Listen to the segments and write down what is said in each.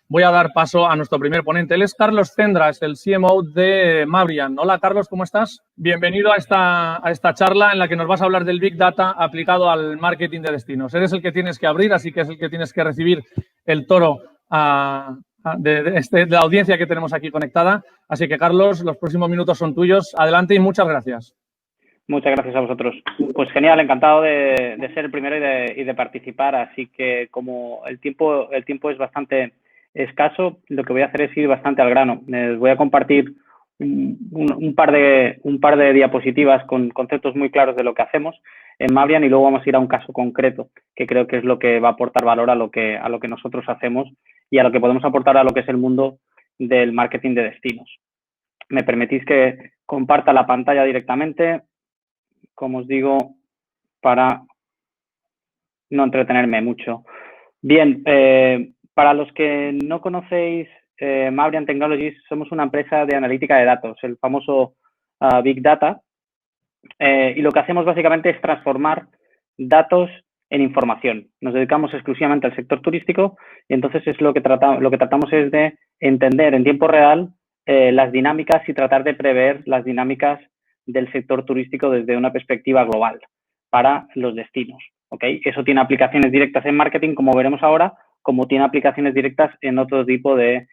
voy a dar paso a nuestro primer ponente. Él es Carlos Cendra, es el CMO de Mabrian. Hola, Carlos, ¿cómo estás? Bienvenido a esta charla en la que nos vas a hablar del Big Data aplicado al marketing de destinos. Eres el que tienes que abrir, así que es el que tienes que recibir el toro de la audiencia que tenemos aquí conectada. Así que, Carlos, los próximos minutos son tuyos. Adelante y muchas gracias. Muchas gracias a vosotros. Pues genial, encantado de ser el primero y de participar. Así que como el tiempo es bastante escaso, lo que voy a hacer es ir bastante al grano. Les voy a compartir un par de diapositivas con conceptos muy claros de lo que hacemos en Mabrian y luego vamos a ir a un caso concreto que creo que es lo que va a aportar valor a lo que nosotros hacemos y a lo que podemos aportar a lo que es el mundo del marketing de destinos. Me permitís que comparta la pantalla directamente, como os digo, para no entretenerme mucho. Bien, para los que no conocéis Mabrian Technologies, somos una empresa de analítica de datos, el famoso Big Data, y lo que hacemos básicamente es transformar datos en información. Nos dedicamos exclusivamente al sector turístico y entonces es lo que tratamos es de entender en tiempo real las dinámicas y tratar de prever las dinámicas del sector turístico desde una perspectiva global para los destinos. ¿Okay? Eso tiene aplicaciones directas en marketing, como veremos ahora, como tiene aplicaciones directas en otro tipo de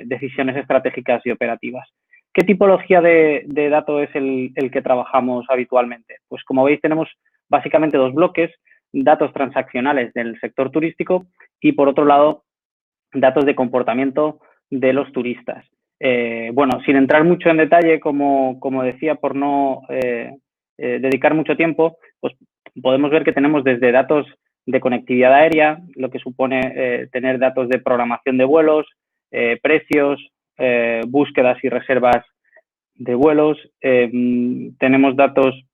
decisiones estratégicas y operativas. ¿Qué tipología de dato es el que trabajamos habitualmente? Pues como veis tenemos básicamente dos bloques, datos transaccionales del sector turístico y por otro lado datos de comportamiento de los turistas. Bueno, sin entrar mucho en detalle, como decía, por no dedicar mucho tiempo, pues podemos ver que tenemos desde datos de conectividad aérea, lo que supone tener datos de programación de vuelos, precios, búsquedas y reservas de vuelos. Tenemos datos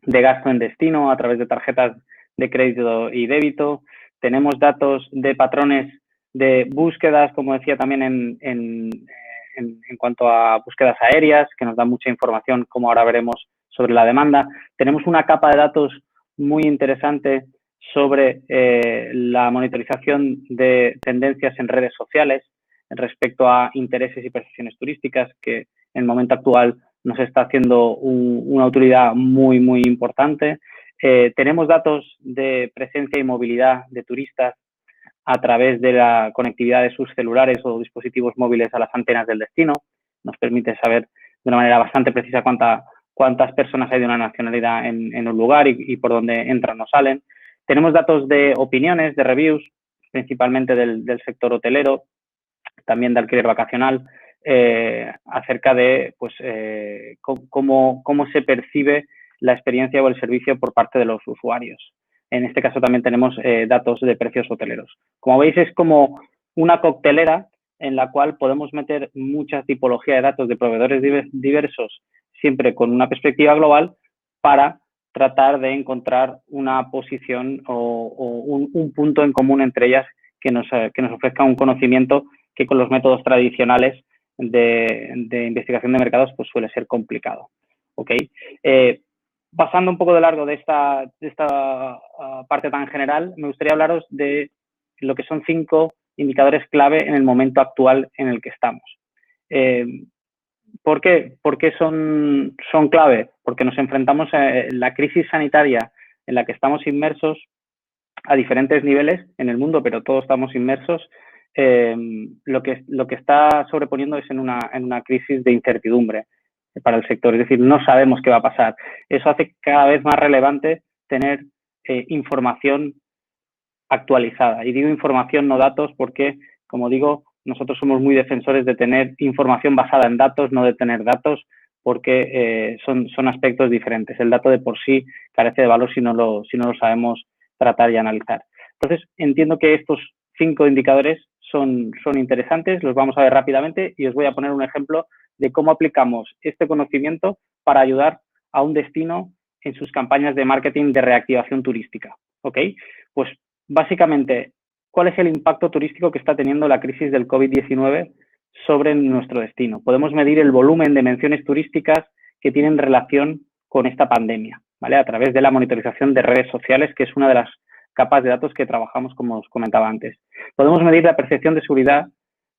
de gasto en destino a través de tarjetas de crédito y débito. Tenemos datos de patrones de búsquedas, como decía también en cuanto a búsquedas aéreas, que nos dan mucha información, como ahora veremos, sobre la demanda. Tenemos una capa de datos muy interesante sobre la monitorización de tendencias en redes sociales respecto a intereses y percepciones turísticas, que en el momento actual nos está haciendo una utilidad muy, muy importante. Tenemos datos de presencia y movilidad de turistas a través de la conectividad de sus celulares o dispositivos móviles a las antenas del destino. Nos permite saber de una manera bastante precisa cuántas personas hay de una nacionalidad en un lugar y por dónde entran o salen. Tenemos datos de opiniones, de reviews, principalmente del sector hotelero, también de alquiler vacacional, acerca de pues, cómo se percibe la experiencia o el servicio por parte de los usuarios. En este caso también tenemos datos de precios hoteleros. Como veis, es como una coctelera en la cual podemos meter mucha tipología de datos de proveedores diversos, siempre con una perspectiva global, para tratar de encontrar una posición o un punto en común entre ellas que nos ofrezca un conocimiento que con los métodos tradicionales de investigación de mercados pues suele ser complicado. ¿Okay? Pasando un poco de largo de esta parte tan general, me gustaría hablaros de lo que son 5 indicadores clave en el momento actual en el que estamos. ¿Por qué? ¿Por qué son clave? Porque nos enfrentamos a la crisis sanitaria en la que estamos inmersos a diferentes niveles en el mundo, pero todos estamos inmersos. Lo que está sobreponiendo es en una crisis de incertidumbre para el sector, es decir, no sabemos qué va a pasar. Eso hace cada vez más relevante tener información actualizada. Y digo información, no datos, porque, como digo, nosotros somos muy defensores de tener información basada en datos, no de tener datos, porque son aspectos diferentes. El dato de por sí carece de valor si no lo sabemos tratar y analizar. Entonces, entiendo que estos 5 indicadores son interesantes, los vamos a ver rápidamente y os voy a poner un ejemplo de cómo aplicamos este conocimiento para ayudar a un destino en sus campañas de marketing de reactivación turística. ¿Ok? Pues básicamente, ¿cuál es el impacto turístico que está teniendo la crisis del COVID-19 sobre nuestro destino? Podemos medir el volumen de menciones turísticas que tienen relación con esta pandemia, ¿vale? A través de la monitorización de redes sociales, que es una de las capas de datos que trabajamos, como os comentaba antes. Podemos medir la percepción de seguridad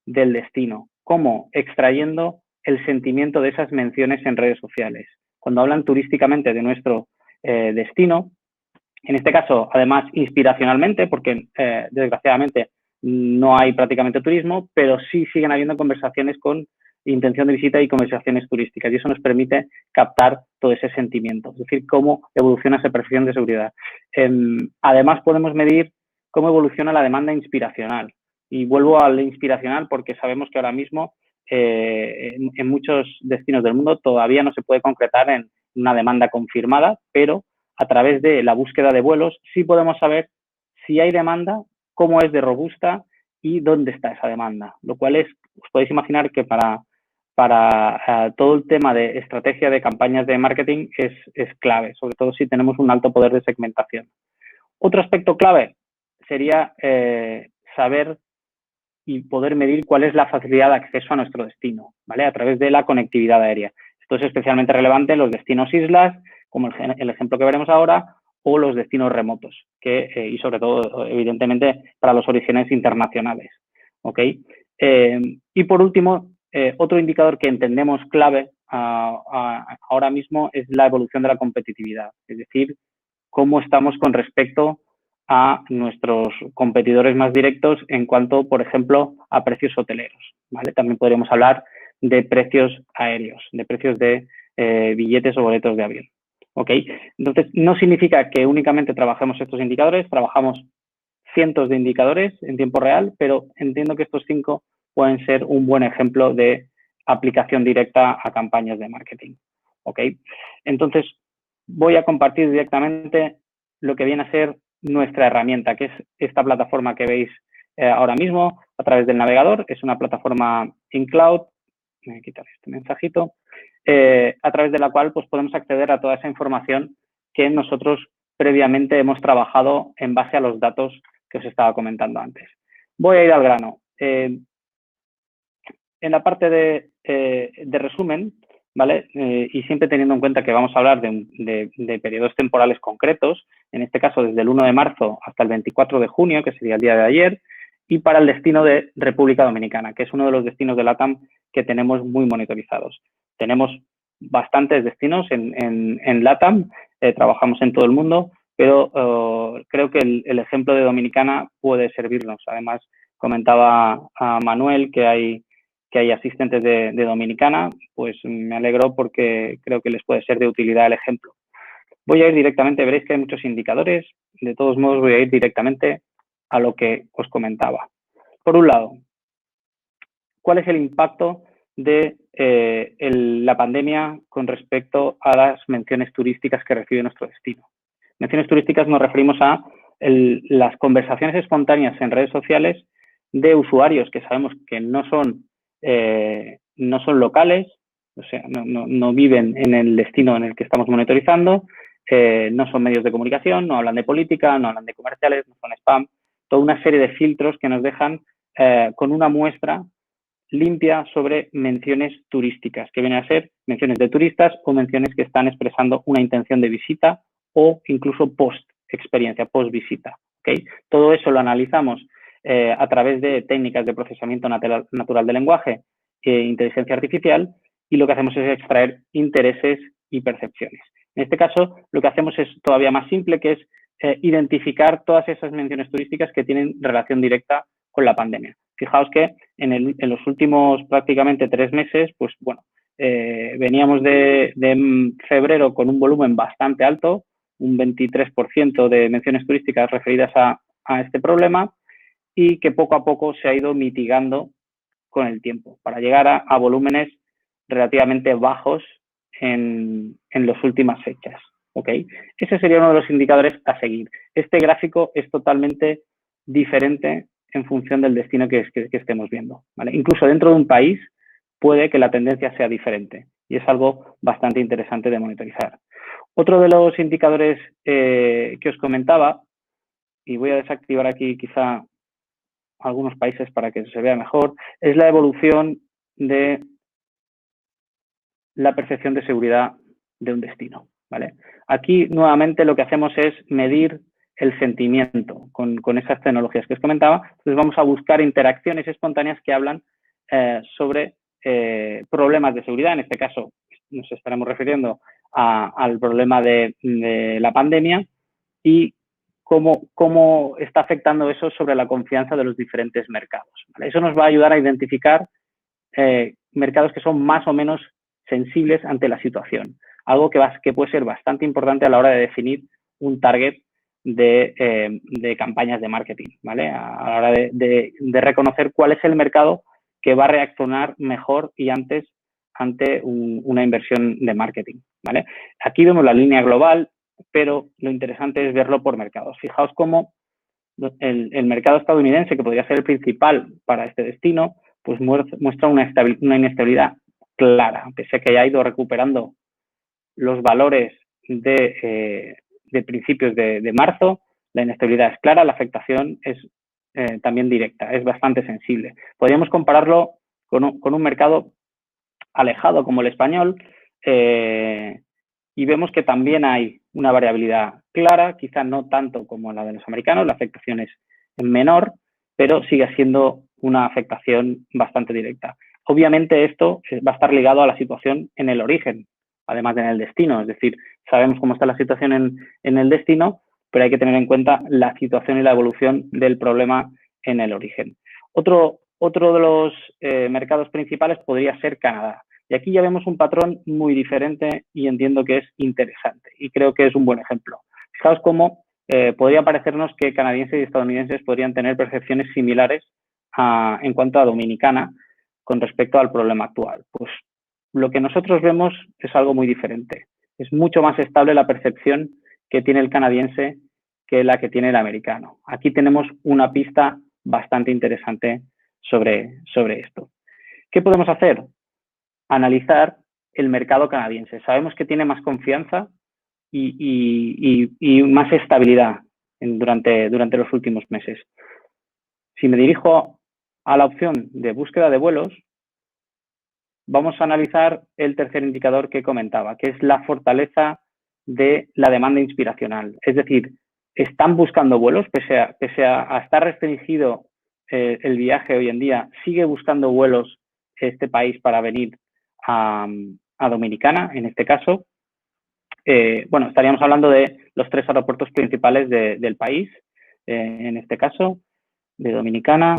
del destino. ¿Cómo? Extrayendo el sentimiento de esas menciones en redes sociales. Cuando hablan turísticamente de nuestro destino, en este caso, además, inspiracionalmente, porque desgraciadamente no hay prácticamente turismo, pero sí siguen habiendo conversaciones con intención de visita y conversaciones turísticas, y eso nos permite captar todo ese sentimiento, es decir, cómo evoluciona esa percepción de seguridad. Además, podemos medir cómo evoluciona la demanda inspiracional, y vuelvo al inspiracional porque sabemos que ahora mismo en muchos destinos del mundo todavía no se puede concretar en una demanda confirmada, pero a través de la búsqueda de vuelos sí podemos saber si hay demanda, cómo es de robusta y dónde está esa demanda, lo cual es, os podéis imaginar que para todo el tema de estrategia de campañas de marketing es clave, sobre todo si tenemos un alto poder de segmentación. Otro aspecto clave sería saber y poder medir cuál es la facilidad de acceso a nuestro destino, ¿vale? A través de la conectividad aérea. Esto es especialmente relevante en los destinos islas, como el ejemplo que veremos ahora, o los destinos remotos, y sobre todo, evidentemente, para los orígenes internacionales, ¿ok? Y por último, otro indicador que entendemos clave ahora mismo es la evolución de la competitividad, es decir, cómo estamos con respecto a nuestros competidores más directos en cuanto, por ejemplo, a precios hoteleros, ¿vale? También podríamos hablar de precios aéreos, de precios de billetes o boletos de avión, ¿ok? Entonces, no significa que únicamente trabajemos estos indicadores, trabajamos cientos de indicadores en tiempo real, pero entiendo que estos 5 pueden ser un buen ejemplo de aplicación directa a campañas de marketing, ¿ok? Entonces, voy a compartir directamente lo que viene a ser nuestra herramienta, que es esta plataforma que veis ahora mismo a través del navegador. Es una plataforma in cloud, voy a quitar este mensajito, a través de la cual pues, podemos acceder a toda esa información que nosotros previamente hemos trabajado en base a los datos que os estaba comentando antes. Voy a ir al grano. En la parte de resumen, ¿vale? Y siempre teniendo en cuenta que vamos a hablar de periodos temporales concretos, en este caso desde el 1 de marzo hasta el 24 de junio, que sería el día de ayer, y para el destino de República Dominicana, que es uno de los destinos de LATAM que tenemos muy monitorizados. Tenemos bastantes destinos en LATAM, trabajamos en todo el mundo, pero creo que el ejemplo de Dominicana puede servirnos. Además, comentaba a Manuel que hay asistentes de Dominicana, pues me alegro porque creo que les puede ser de utilidad el ejemplo. Voy a ir directamente, veréis que hay muchos indicadores, de todos modos voy a ir directamente a lo que os comentaba. Por un lado, ¿cuál es el impacto de la pandemia con respecto a las menciones turísticas que recibe nuestro destino? Menciones turísticas nos referimos a las conversaciones espontáneas en redes sociales de usuarios que sabemos que no son locales, o sea, no viven en el destino en el que estamos monitorizando, no son medios de comunicación, no hablan de política, no hablan de comerciales, no son spam, toda una serie de filtros que nos dejan con una muestra limpia sobre menciones turísticas, que vienen a ser menciones de turistas o menciones que están expresando una intención de visita o incluso post-experiencia, post-visita. ¿Okay? Todo eso lo analizamos a través de técnicas de procesamiento natural del lenguaje e inteligencia artificial, y lo que hacemos es extraer intereses y percepciones. En este caso, lo que hacemos es todavía más simple, que es identificar todas esas menciones turísticas que tienen relación directa con la pandemia. Fijaos que en los últimos prácticamente 3 meses, pues bueno, veníamos de febrero con un volumen bastante alto, un 23% de menciones turísticas referidas a este problema, y que poco a poco se ha ido mitigando con el tiempo para llegar a volúmenes relativamente bajos en las últimas fechas. ¿Okay? Ese sería uno de los indicadores a seguir. Este gráfico es totalmente diferente en función del destino que estemos viendo. ¿Vale? Incluso dentro de un país puede que la tendencia sea diferente, y es algo bastante interesante de monitorizar. Otro de los indicadores que os comentaba, y voy a desactivar aquí quizá algunos países para que se vea mejor, es la evolución de la percepción de seguridad de un destino. ¿Vale? Aquí nuevamente lo que hacemos es medir el sentimiento con esas tecnologías que os comentaba. Entonces vamos a buscar interacciones espontáneas que hablan sobre problemas de seguridad. En este caso nos estaremos refiriendo al problema de la pandemia y cómo está afectando eso sobre la confianza de los diferentes mercados, ¿vale? Eso nos va a ayudar a identificar mercados que son más o menos sensibles ante la situación. Algo que puede ser bastante importante a la hora de definir un target de campañas de marketing, ¿vale? A la hora de reconocer cuál es el mercado que va a reaccionar mejor y antes ante una inversión de marketing, ¿vale? Aquí vemos la línea global, pero lo interesante es verlo por mercados. Fijaos cómo el mercado estadounidense, que podría ser el principal para este destino, pues muestra una inestabilidad clara, pese a que haya ido recuperando los valores de principios de marzo. La inestabilidad es clara, la afectación es también directa, es bastante sensible. Podríamos compararlo con un mercado alejado como el español y vemos que también hay una variabilidad clara, quizá no tanto como la de los americanos, la afectación es menor, pero sigue siendo una afectación bastante directa. Obviamente esto va a estar ligado a la situación en el origen, además de en el destino. Es decir, sabemos cómo está la situación en el destino, pero hay que tener en cuenta la situación y la evolución del problema en el origen. Otro de los mercados principales podría ser Canadá. Y aquí ya vemos un patrón muy diferente y entiendo que es interesante y creo que es un buen ejemplo. Fijaos cómo podría parecernos que canadienses y estadounidenses podrían tener percepciones similares en cuanto a Dominicana con respecto al problema actual. Pues lo que nosotros vemos es algo muy diferente. Es mucho más estable la percepción que tiene el canadiense que la que tiene el americano. Aquí tenemos una pista bastante interesante sobre esto. ¿Qué podemos hacer? Analizar el mercado canadiense. Sabemos que tiene más confianza y más estabilidad durante los últimos meses. Si me dirijo a la opción de búsqueda de vuelos, vamos a analizar el tercer indicador que comentaba, que es la fortaleza de la demanda inspiracional. Es decir, están buscando vuelos, pese a estar restringido el viaje hoy en día, sigue buscando vuelos este país para venir a Dominicana, en este caso. Bueno, estaríamos hablando de los 3 aeropuertos principales del país, en este caso, de Dominicana.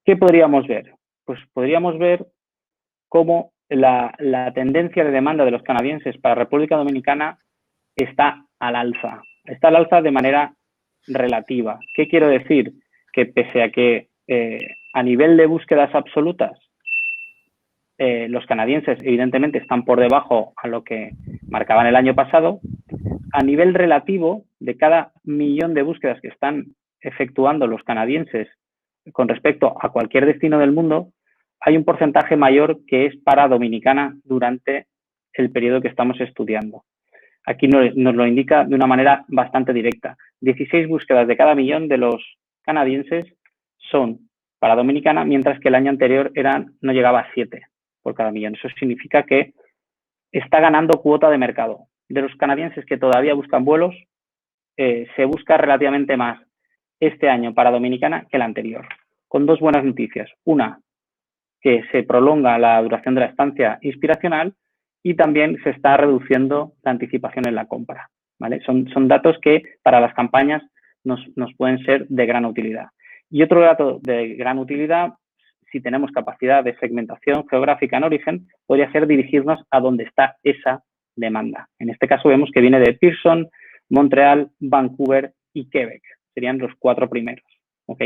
¿Qué podríamos ver? Pues podríamos ver cómo la tendencia de demanda de los canadienses para República Dominicana está al alza. Está al alza de manera relativa. ¿Qué quiero decir? Que pese a que a nivel de búsquedas absolutas los canadienses evidentemente están por debajo a lo que marcaban el año pasado, a nivel relativo de cada millón de búsquedas que están efectuando los canadienses con respecto a cualquier destino del mundo, hay un porcentaje mayor que es para Dominicana durante el periodo que estamos estudiando. Aquí nos lo indica de una manera bastante directa. 16 búsquedas de cada millón de los canadienses son para Dominicana, mientras que el año anterior no llegaba a 7 por cada millón. Eso significa que está ganando cuota de mercado. De los canadienses que todavía buscan vuelos, se busca relativamente más este año para Dominicana que el anterior, con 2 buenas noticias. Una, que se prolonga la duración de la estancia inspiracional y también se está reduciendo la anticipación en la compra, ¿vale? Son datos que para las campañas nos pueden ser de gran utilidad. Y otro dato de gran utilidad, si tenemos capacidad de segmentación geográfica en origen, podría ser dirigirnos a donde está esa demanda. En este caso vemos que viene de Pearson, Montreal, Vancouver y Quebec. Serían los 4 primeros, ¿ok?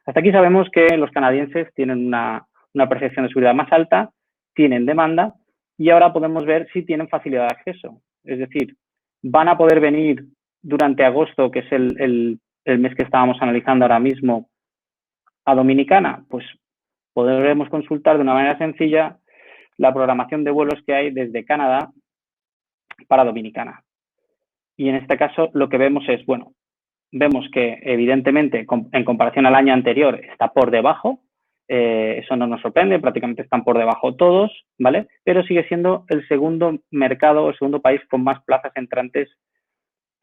Hasta aquí sabemos que los canadienses tienen una percepción de seguridad más alta, tienen demanda y ahora podemos ver si tienen facilidad de acceso. Es decir, van a poder venir durante agosto, que es el mes que estábamos analizando ahora mismo, a Dominicana. Pues podremos consultar de una manera sencilla la programación de vuelos que hay desde Canadá para Dominicana. Y en este caso lo que vemos es, bueno, vemos que evidentemente en comparación al año anterior está por debajo. Eso no nos sorprende, prácticamente están por debajo todos, ¿vale? Pero sigue siendo el segundo mercado, el segundo país con más plazas entrantes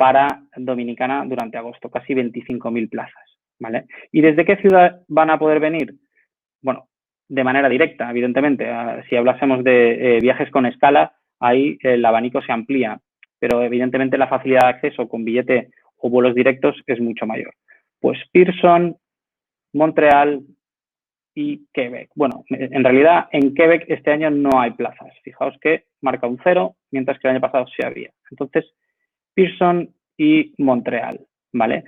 para Dominicana durante agosto, casi 25.000 plazas, ¿vale? ¿Y desde qué ciudad van a poder venir? Bueno, de manera directa, evidentemente. Si hablásemos de viajes con escala, ahí el abanico se amplía, pero evidentemente la facilidad de acceso con billete o vuelos directos es mucho mayor. Pues Pearson, Montreal y Quebec. Bueno, en realidad en Quebec este año no hay plazas. Fijaos que marca un 0, mientras que el año pasado sí había. Entonces, Pearson y Montreal, ¿vale?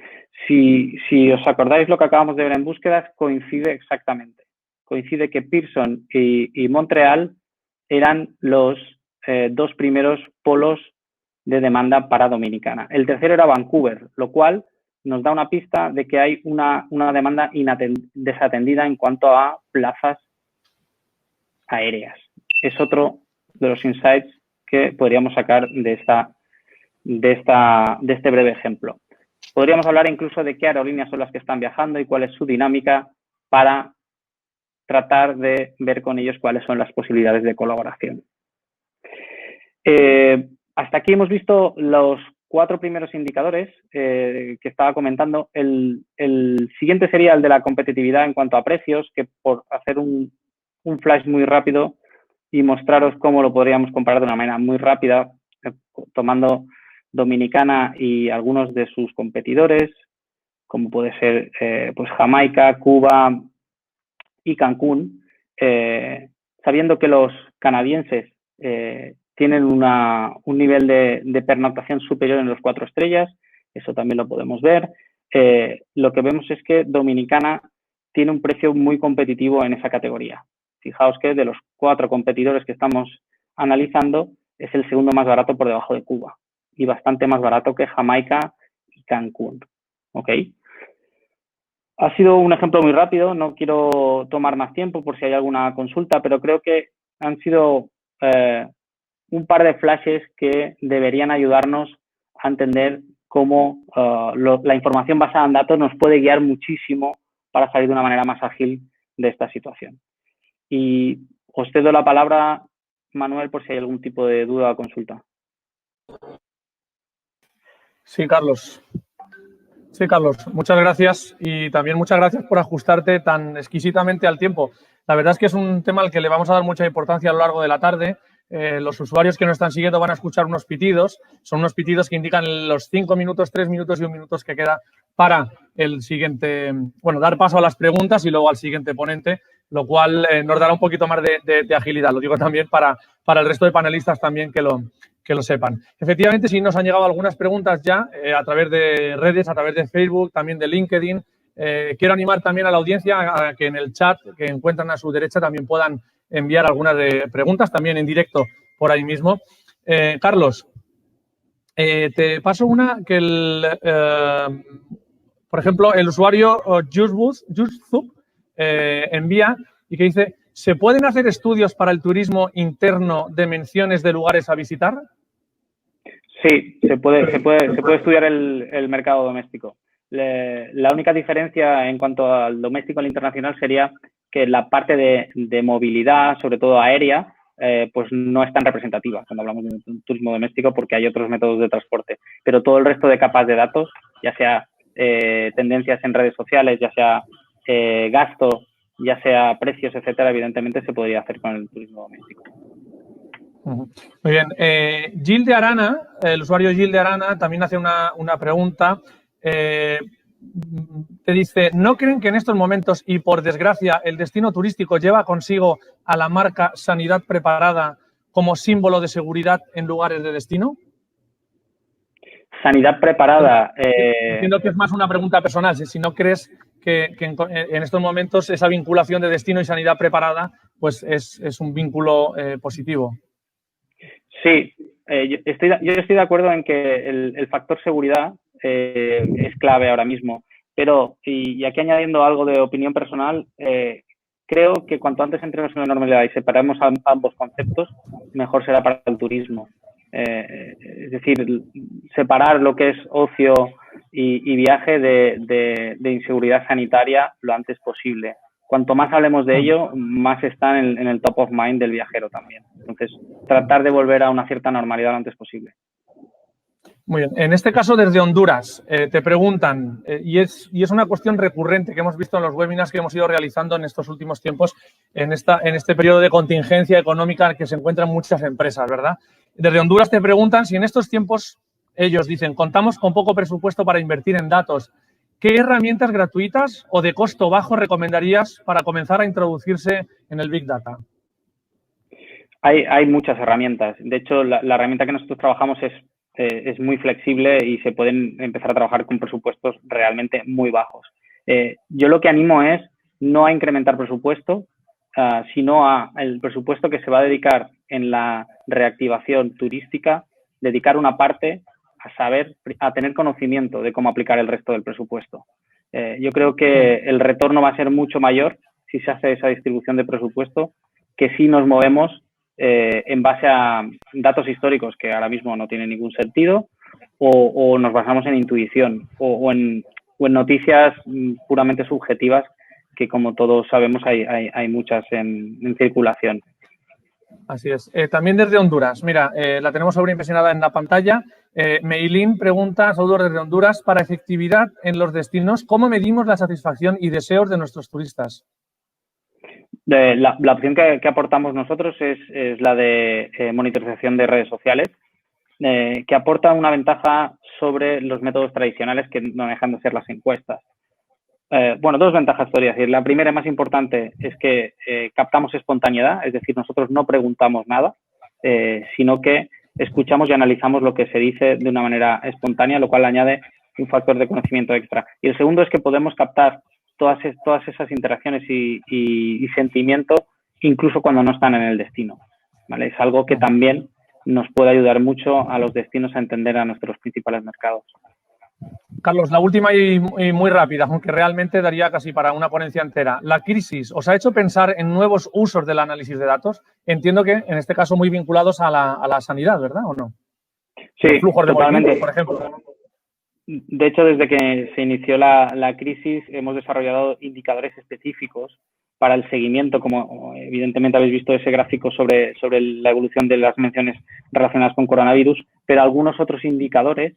Si os acordáis lo que acabamos de ver en búsquedas, coincide exactamente. Coincide que Pearson y Montreal eran los dos primeros polos de demanda para Dominicana. El tercero era Vancouver, lo cual nos da una pista de que hay una demanda desatendida en cuanto a plazas aéreas. Es otro de los insights que podríamos sacar de este breve ejemplo. Podríamos hablar incluso de qué aerolíneas son las que están viajando y cuál es su dinámica para tratar de ver con ellos cuáles son las posibilidades de colaboración. Hasta aquí hemos visto los 4 primeros indicadores que estaba comentando. El siguiente sería el de la competitividad en cuanto a precios, que por hacer un flash muy rápido y mostraros cómo lo podríamos comparar de una manera muy rápida, tomando Dominicana y algunos de sus competidores, como puede ser pues Jamaica, Cuba y Cancún, sabiendo que los canadienses tienen un nivel de pernoctación superior en los 4 estrellas, eso también lo podemos ver. Lo que vemos es que Dominicana tiene un precio muy competitivo en esa categoría. Fijaos que de los 4 competidores que estamos analizando, es el segundo más barato por debajo de Cuba y bastante más barato que Jamaica y Cancún. ¿Ok? Ha sido un ejemplo muy rápido, no quiero tomar más tiempo por si hay alguna consulta, pero creo que han sido un par de flashes que deberían ayudarnos a entender cómo la información basada en datos nos puede guiar muchísimo para salir de una manera más ágil de esta situación. Y os cedo la palabra, Manuel, por si hay algún tipo de duda o consulta. Sí, Carlos. Sí, Carlos, muchas gracias y también muchas gracias por ajustarte tan exquisitamente al tiempo. La verdad es que es un tema al que le vamos a dar mucha importancia a lo largo de la tarde. Los usuarios que nos están siguiendo van a escuchar unos pitidos. Son unos pitidos que indican los 5 minutos, 3 minutos y 1 minuto que queda para el siguiente, bueno, dar paso a las preguntas y luego al siguiente ponente, lo cual nos dará un poquito más de agilidad. Lo digo también para el resto de panelistas también que lo sepan. Efectivamente, sí nos han llegado algunas preguntas ya a través de redes, a través de Facebook, también de LinkedIn. Quiero animar también a la audiencia a que en el chat que encuentran a su derecha también puedan enviar algunas de preguntas, también en directo por ahí mismo. Carlos, te paso una que por ejemplo, el usuario Juszub envía y que dice: ¿se pueden hacer estudios para el turismo interno de menciones de lugares a visitar? Sí, se puede estudiar el mercado doméstico. La única diferencia en cuanto al doméstico y al internacional sería que la parte de movilidad, sobre todo aérea, pues no es tan representativa cuando hablamos de un turismo doméstico porque hay otros métodos de transporte. Pero todo el resto de capas de datos, ya sea tendencias en redes sociales, ya sea gasto, ya sea precios, etcétera, evidentemente se podría hacer con el turismo doméstico. Muy bien. Gil de Arana, el usuario Gil de Arana, también hace una pregunta. Te dice: ¿no creen que en estos momentos, y por desgracia, el destino turístico lleva consigo a la marca Sanidad Preparada como símbolo de seguridad en lugares de destino? Sanidad Preparada. Entiendo que es más una pregunta personal. Si no crees que en estos momentos esa vinculación de destino y sanidad preparada pues es un vínculo positivo. Sí, yo estoy de acuerdo en que el factor seguridad es clave ahora mismo, pero, y aquí añadiendo algo de opinión personal, creo que cuanto antes entremos en la normalidad y separemos ambos conceptos, mejor será para el turismo. Es decir, separar lo que es ocio y viaje de inseguridad sanitaria lo antes posible. Cuanto más hablemos de ello, más está en el top of mind del viajero también. Entonces, tratar de volver a una cierta normalidad lo antes posible. Muy bien. En este caso, desde Honduras, te preguntan, y es una cuestión recurrente que hemos visto en los webinars que hemos ido realizando en estos últimos tiempos, en este periodo de contingencia económica en el que se encuentran muchas empresas, ¿verdad? Desde Honduras te preguntan si en estos tiempos, ellos dicen, contamos con poco presupuesto para invertir en datos. ¿Qué herramientas gratuitas o de costo bajo recomendarías para comenzar a introducirse en el Big Data? Hay muchas herramientas. De hecho, la herramienta que nosotros trabajamos es muy flexible y se pueden empezar a trabajar con presupuestos realmente muy bajos. Yo lo que animo es no a incrementar presupuesto, sino a el presupuesto que se va a dedicar en la reactivación turística, dedicar una parte a tener conocimiento de cómo aplicar el resto del presupuesto. Yo creo que el retorno va a ser mucho mayor si se hace esa distribución de presupuesto que si nos movemos en base a datos históricos que ahora mismo no tienen ningún sentido o nos basamos en intuición o en noticias puramente subjetivas que, como todos sabemos, hay muchas en circulación. Así es. También desde Honduras, mira, la tenemos sobreimpresionada en la pantalla. Meilín pregunta, saludos desde Honduras, para efectividad en los destinos, ¿cómo medimos la satisfacción y deseos de nuestros turistas? La opción que aportamos nosotros es la de monitorización de redes sociales, que aporta una ventaja sobre los métodos tradicionales que no dejan de ser las encuestas. Bueno, dos ventajas podría decir. La primera y más importante es que captamos espontaneidad, es decir, nosotros no preguntamos nada, sino que escuchamos y analizamos lo que se dice de una manera espontánea, lo cual añade un factor de conocimiento extra. Y el segundo es que podemos captar todas esas interacciones y sentimientos incluso cuando no están en el destino, ¿vale? Es algo que también nos puede ayudar mucho a los destinos a entender a nuestros principales mercados. Carlos, la última y muy rápida, aunque realmente daría casi para una ponencia entera. ¿La crisis os ha hecho pensar en nuevos usos del análisis de datos? Entiendo que, en este caso, muy vinculados a la sanidad, ¿verdad o no? Sí, los flujos de totalmente. Por ejemplo. De hecho, desde que se inició la crisis, hemos desarrollado indicadores específicos para el seguimiento, como evidentemente habéis visto ese gráfico sobre la evolución de las menciones relacionadas con coronavirus, pero algunos otros indicadores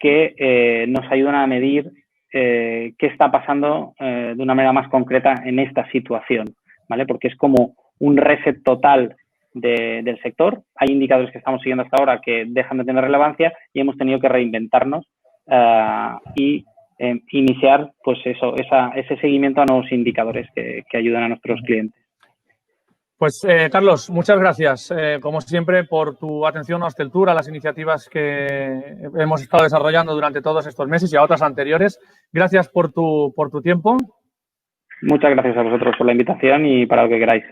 que nos ayudan a medir qué está pasando de una manera más concreta en esta situación, ¿vale? Porque es como un reset total del sector. Hay indicadores que estamos siguiendo hasta ahora que dejan de tener relevancia y hemos tenido que reinventarnos y iniciar pues ese seguimiento a nuevos indicadores que ayudan a nuestros clientes. Pues, Carlos, muchas gracias, como siempre, por tu atención a Hosteltour, a las iniciativas que hemos estado desarrollando durante todos estos meses y a otras anteriores. Gracias por tu tiempo. Muchas gracias a vosotros por la invitación y para lo que queráis.